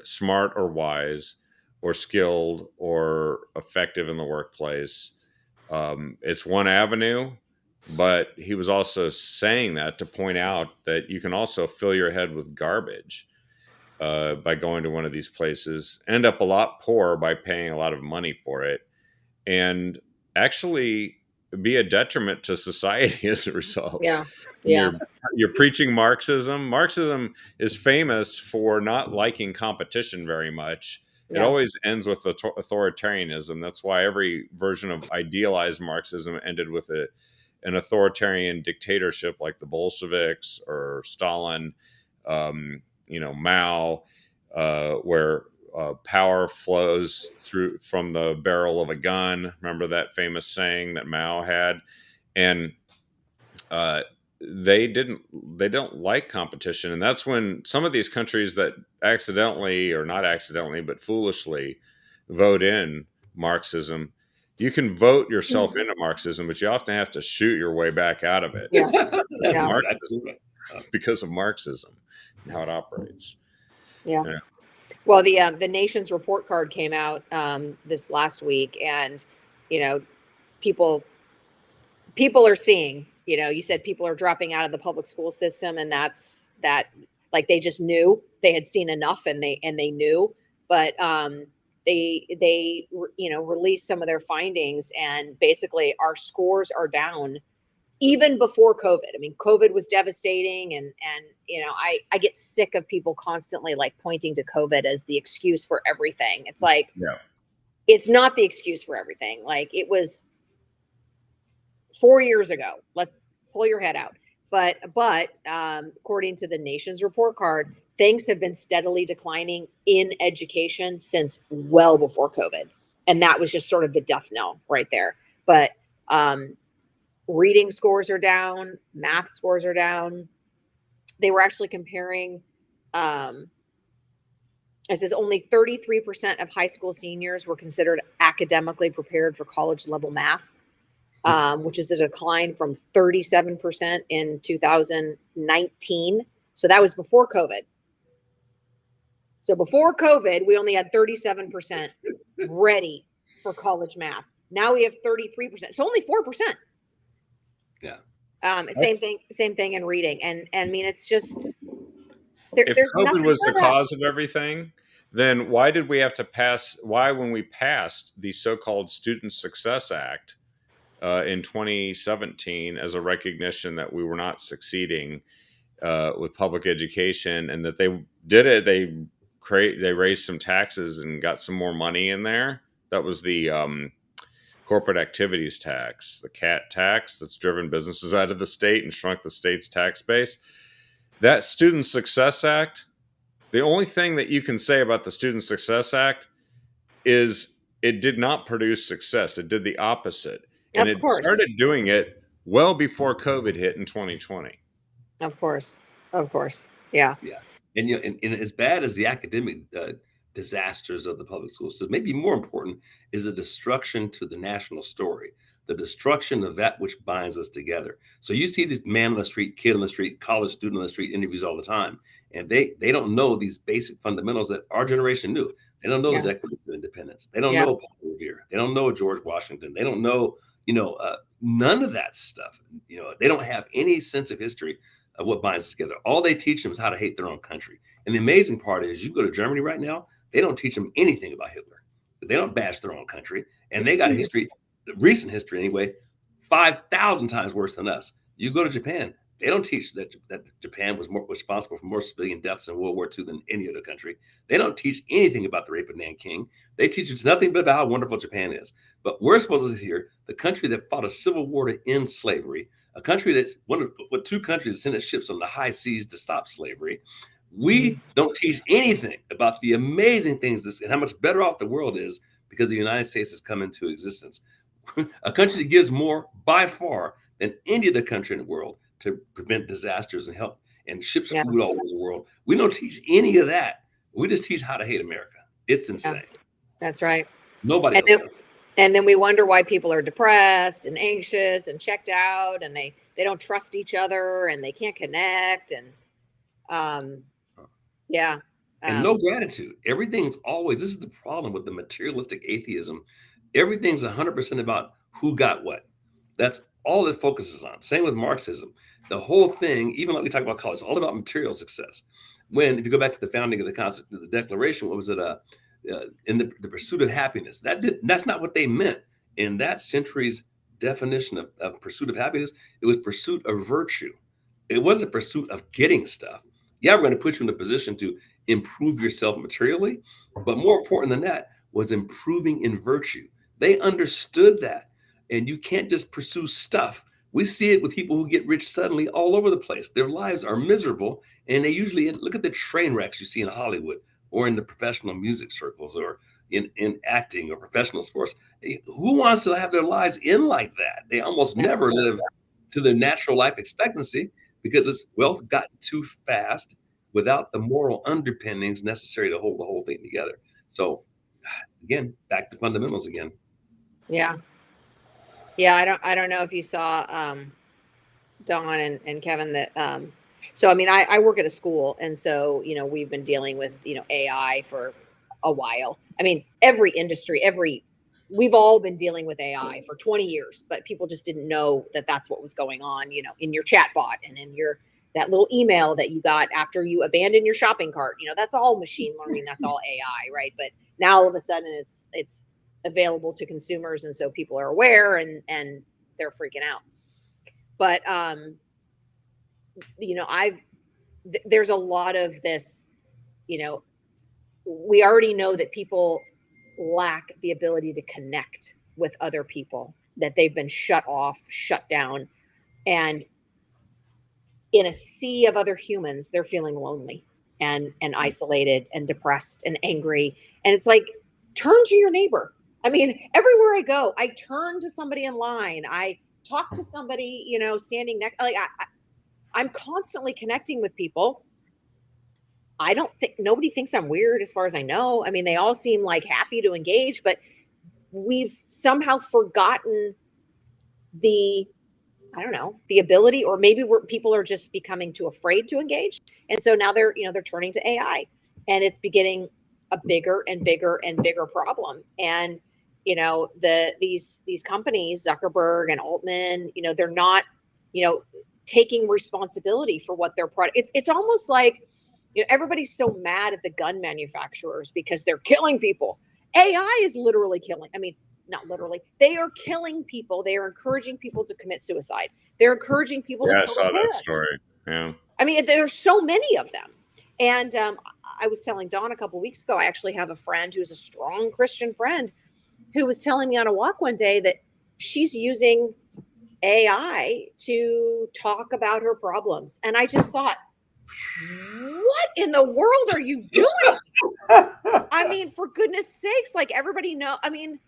smart or wise or skilled or effective in the workplace. It's one avenue, but he was also saying that to point out that you can also fill your head with garbage by going to one of these places, end up a lot poorer by paying a lot of money for it, and actually be a detriment to society as a result. Yeah. You're preaching Marxism. Marxism is famous for not liking competition very much. It Yeah. always ends with authoritarianism. That's why every version of idealized Marxism ended with an authoritarian dictatorship, like the Bolsheviks or Stalin, Mao, where power flows through from the barrel of a gun. Remember that famous saying that Mao had? And they don't like competition, and that's when some of these countries that accidentally, or not accidentally but foolishly, vote in Marxism. You can vote yourself into Marxism, but you often have to shoot your way back out of it. Yeah. That's Yeah. exactly right. Because of Marxism and how it operates. Yeah. Yeah. Well, the nation's report card came out this last week, and people are seeing. You said people are dropping out of the public school system, and that's that. Like, they just knew, they had seen enough, and they knew. But they released some of their findings, and basically our scores are down even before COVID. I mean, COVID was devastating, and I get sick of people constantly like pointing to COVID as the excuse for everything. It's like, Yeah. it's not the excuse for everything. Like, it was 4 years ago. Let's pull your head out. But according to the nation's report card, things have been steadily declining in education since well before COVID, and that was just sort of the death knell right there. But reading scores are down, math scores are down. They were actually comparing, it says only 33% of high school seniors were considered academically prepared for college level math, which is a decline from 37% in 2019. So that was before COVID. So before COVID, we only had 37% ready for college math. Now we have 33%. So only 4%. Yeah. Same thing in reading. And I mean, it's just, If there's COVID nothing was for the that. cause of everything, then why did we have to when we passed the so-called Student Success Act in 2017 as a recognition that we were not succeeding with public education, and that they did it, they raised some taxes and got some more money in there. That was the corporate activities tax, the CAT tax, that's driven businesses out of the state and shrunk the state's tax base. That Student Success Act, the only thing that you can say about the Student Success Act is it did not produce success. It did the opposite. And Of it course. started doing it well before COVID hit in 2020. Of course. Yeah. Yeah. And as bad as the academic disasters of the public school system, maybe more important is the destruction to the national story, the destruction of that which binds us together. So you see this man on the street, kid on the street, college student on the street interviews all the time, and they don't know these basic fundamentals that our generation knew. They don't know the Declaration of Independence. They don't know Paul Revere. They don't know George Washington. They don't know, none of that stuff. They don't have any sense of history of what binds us together. All they teach them is how to hate their own country. And the amazing part is, you go to Germany right now, they don't teach them anything about Hitler. They don't bash their own country. And they got a history, recent history anyway, 5,000 times worse than us. You go to Japan, They don't teach that Japan was more responsible for more civilian deaths in World War II than any other country. They don't teach anything about the rape of Nanking. They teach us nothing but about how wonderful Japan is. But we're supposed to sit here, the country that fought a civil war to end slavery, a country that's one of what two countries that sent ships on the high seas to stop slavery. We don't teach anything about the amazing things this and how much better off the world is because the United States has come into existence. A country that gives more by far than any other country in the world to prevent disasters and help and ships Yeah, food all over the world. We don't teach any of that. We just teach how to hate America. It's yeah, insane. that's right. Nobody And else then, does. and then we wonder why people are depressed and anxious and checked out, and they don't trust each other, and they can't connect, and um, yeah, And no um, gratitude. Everything's always, this is the problem with the materialistic atheism. Everything's 100% about who got what. That's all it focuses on. Same with Marxism. The whole thing, even like we talk about college, it's all about material success. When, if you go back to the founding of the Constitution, the Declaration, what was it? In the pursuit of happiness. That's not what they meant in that century's definition of pursuit of happiness. It was pursuit of virtue. It wasn't pursuit of getting stuff. Yeah, we're going to put you in a position to improve yourself materially, but more important than that was improving in virtue. They understood that. And you can't just pursue stuff. We see it with people who get rich suddenly all over the place. Their lives are miserable, and they usually look at the train wrecks you see in Hollywood or in the professional music circles or in acting or professional sports. Who wants to have their lives in like that? They almost yeah, never live to their natural life expectancy because it's wealth gotten too fast without the moral underpinnings necessary to hold the whole thing together. So again, back to fundamentals again. yeah, yeah. I don't know if you saw Dawn and Kevin that so I mean I work at a school, and so we've been dealing with AI for a while. I mean every industry, we've all been dealing with AI for 20 years, but people just didn't know that that's what was going on, in your chat bot and in your that little email that you got after you abandoned your shopping cart. That's all machine learning, that's all AI, right? But now all of a sudden it's available to consumers, and so people are aware, and they're freaking out. But I've there's a lot of this, you know, we already know that people lack the ability to connect with other people, that they've been shut off, shut down, and in a sea of other humans, they're feeling lonely and isolated and depressed and angry. And it's like, turn to your neighbor. I mean, everywhere I go, I turn to somebody in line. I talk to somebody, standing next. Like I'm constantly connecting with people. I don't think nobody thinks I'm weird as far as I know. I mean, they all seem like happy to engage, but we've somehow forgotten the I don't know, the ability, or maybe people are just becoming too afraid to engage. And so now they're turning to AI, and it's beginning a bigger and bigger and bigger problem. And these companies, Zuckerberg and Altman, they're not, you know, taking responsibility for what their product. It's almost like, everybody's so mad at the gun manufacturers because they're killing people. AI is literally killing. I mean, not literally. They are killing people. They are encouraging people to commit suicide. They're encouraging people to Yeah, I kill their saw that pet. story. Yeah. I mean, there's so many of them. And I was telling Dawn a couple weeks ago, I actually have a friend who's a strong Christian friend who was telling me on a walk one day that she's using AI to talk about her problems. And I just thought, what in the world are you doing? I mean, for goodness sakes, like everybody know. I mean,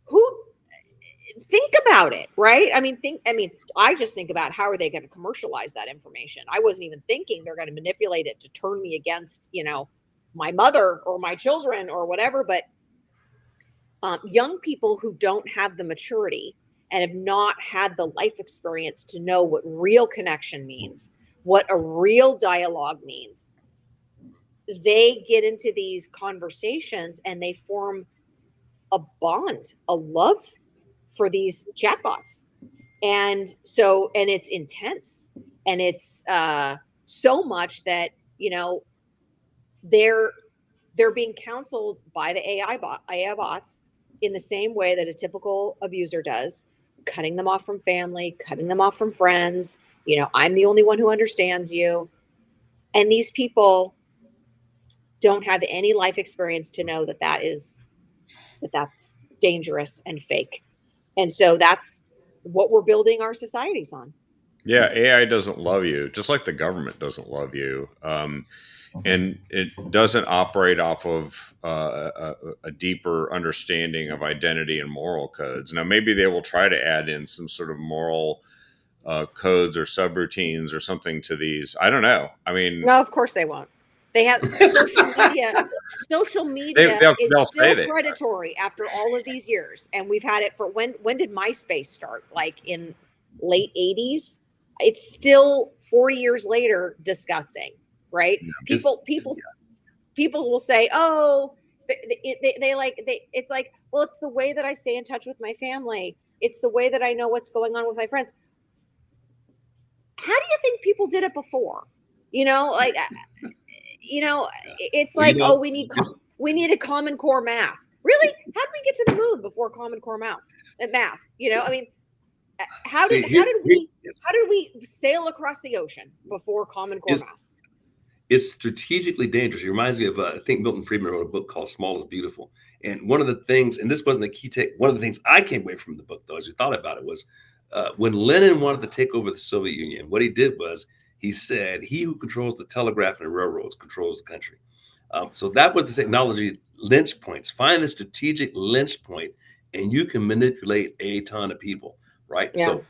who think about it, right? I just think about how are they going to commercialize that information. I wasn't even thinking they're going to manipulate it to turn me against, my mother or my children or whatever. But young people who don't have the maturity and have not had the life experience to know what real connection means, what a real dialogue means, they get into these conversations and they form a bond, a love for these chatbots. And it's intense, and it's so much that they're they're being counseled by the AI bots in the same way that a typical abuser does, cutting them off from family, cutting them off from friends, I'm the only one who understands you. And these people don't have any life experience to know that's dangerous and fake. And so that's what we're building our societies on. Yeah, AI doesn't love you, just like the government doesn't love you. And it doesn't operate off of a deeper understanding of identity and moral codes. Now, maybe they will try to add in some sort of moral codes or subroutines or something to these. I don't know. I mean, No, of course they won't. They have social media. Social media they'll is say still that. predatory after all of these years, and we've had it for when did MySpace start? Like in late 80s. It's still 40 years later disgusting, right? People will say, "Oh, it's like, well, it's the way that I stay in touch with my family. It's the way that I know what's going on with my friends." How do you think people did it before? Like, it's Well, like, oh, we need a Common Core math. Really? How did we get to the moon before Common Core math? I mean, how did we sail across the ocean before Common Core math? It's strategically dangerous. It reminds me of, I think Milton Friedman wrote a book called Small is Beautiful. And one of the things, and this wasn't a key take, one of the things I came away from the book, though, as you thought about it, was when Lenin wanted to take over the Soviet Union, what he did was he said, he who controls the telegraph and the railroads controls the country. So that was the technology lynch points. Find the strategic lynch point, and you can manipulate a ton of people, right? Yeah. So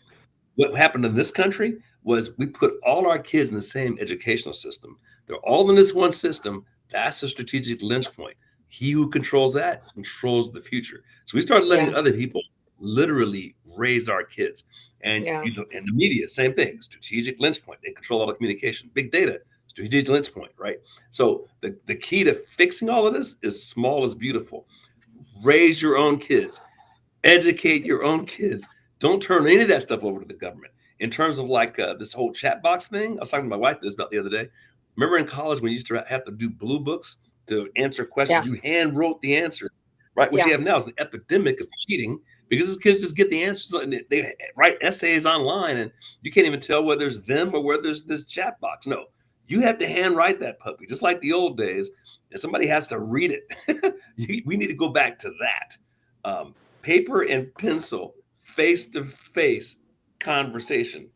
what happened in this country was we put all our kids in the same educational system. They're all in this one system. That's a strategic lynch point. He who controls that controls the future. So we started letting other people literally raise our kids. And in the media, same thing, strategic lynch point. They control all the communication. Big data, strategic lynch point, right? So the key to fixing all of this is small is beautiful. Raise your own kids. Educate your own kids. Don't turn any of that stuff over to the government. In terms of like this whole chat box thing, I was talking to my wife this about the other day. Remember in college when you used to have to do blue books to answer questions? You hand wrote the answers, right? What you have now is an epidemic of cheating because these kids just get the answers and they write essays online and you can't even tell whether it's them or whether there's this chat box. No, you have to hand write that puppy, just like the old days. And somebody has to read it. We need to go back to that. Paper and pencil, face-to-face conversation.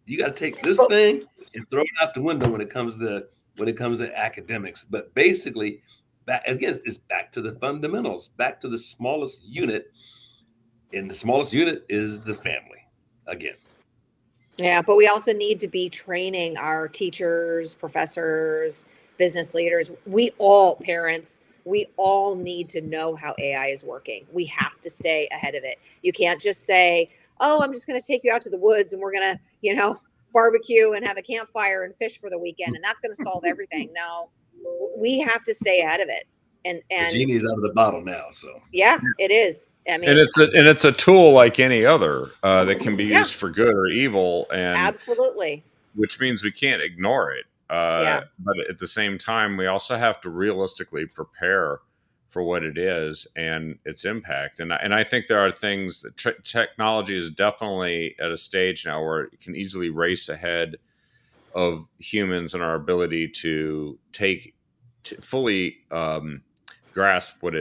You got to take this thing and throw it out the window when it comes to academics. But basically, again, it's back to the fundamentals, back to the smallest unit, and the smallest unit is the family. Again. Yeah, but we also need to be training our teachers, professors, business leaders. Parents, we all need to know how AI is working. We have to stay ahead of it. You can't just say, "Oh, I'm just going to take you out to the woods and we're going to, barbecue and have a campfire and fish for the weekend, and that's going to solve everything." No, we have to stay ahead of it. And the genie's out of the bottle now. So yeah, it is. I mean, and it's a tool like any other that can be used for good or evil, and absolutely, which means we can't ignore it. But at the same time, we also have to realistically prepare for what it is and its impact. And I think there are things that technology is definitely at a stage now where it can easily race ahead of humans and our ability to fully grasp what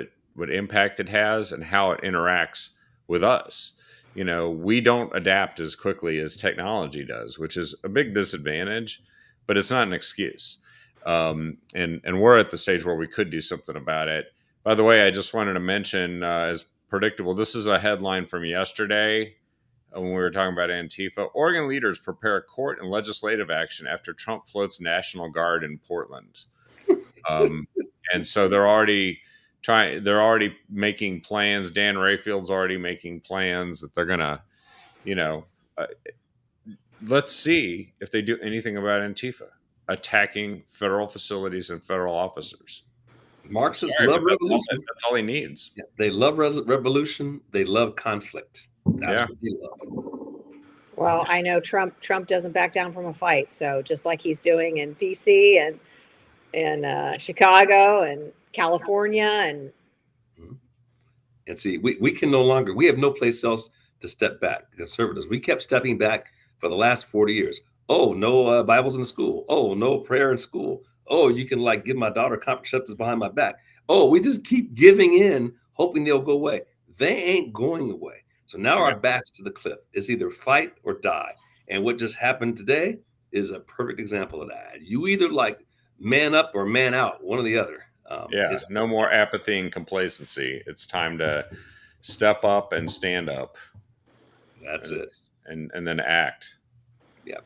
impact it has and how it interacts with us. We don't adapt as quickly as technology does, which is a big disadvantage, but it's not an excuse. And we're at the stage where we could do something about it. By the way, I just wanted to mention, as predictable, this is a headline from yesterday when we were talking about Antifa. Oregon leaders prepare court and legislative action after Trump floats National Guard in Portland. And so they're already making plans. Dan Rayfield's already making plans that they're going to, let's see if they do anything about Antifa attacking federal facilities and federal officers. Marxists love revolution. That's all he needs. Yeah, they love revolution. They love conflict. That's what they love. Well, I know Trump doesn't back down from a fight. So just like he's doing in DC and Chicago and California and see, we can no longer. We have no place else to step back. Conservatives, we kept stepping back for the last 40 years. Oh, no Bibles in school. Oh, no prayer in school. Oh, you can like give my daughter contraceptives behind my back. Oh, we just keep giving in, hoping they'll go away. They ain't going away. So now Yeah. our backs to the cliff. It's either fight or die. And what just happened today is a perfect example of that. You either like man up or man out, one or the other. Yeah. No more apathy and complacency. It's time to step up and stand up. That's and, it. and then act. Yeah.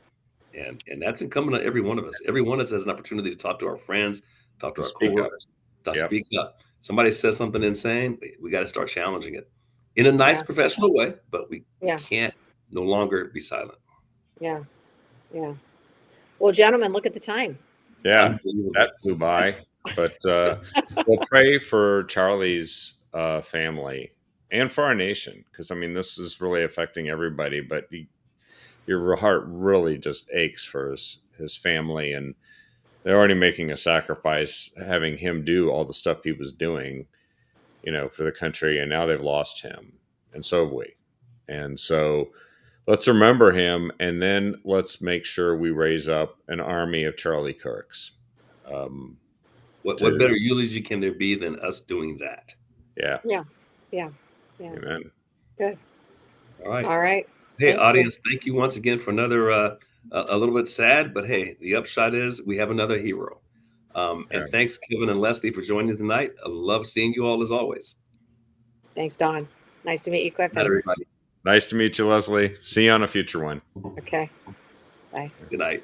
And that's incumbent on every one of us. Every one of us has an opportunity to talk to our friends, talk to To our speak up. coworkers, to Yep. speak up. Somebody says something insane, we got to start challenging it in a nice, Yeah. professional way, but we Yeah. can't no longer be silent. Yeah. Yeah. Well, gentlemen, look at the time. Yeah. Unbelievable. That flew by. But we'll pray for Charlie's family and for our nation, because I mean, this is really affecting everybody. But your heart really just aches for his family, and they're already making a sacrifice, having him do all the stuff he was doing, for the country, and now they've lost him, and so have we. And so let's remember him, and then let's make sure we raise up an army of Charlie Kirks. What to- better eulogy can there be than us doing that? Yeah. Yeah. Yeah. Yeah. Amen. Good. All right. All right. Hey, Thank you. audience, thank you once again for another a little bit sad, but hey, the upshot is we have another hero. And Yeah. thanks, Kevin and Leslie, for joining tonight. I love seeing you all as always. Thanks, Don. Nice to meet you, Good night, Clifton. everybody. Nice to meet you, Leslie. See you on a future one. Okay. Bye. Good night.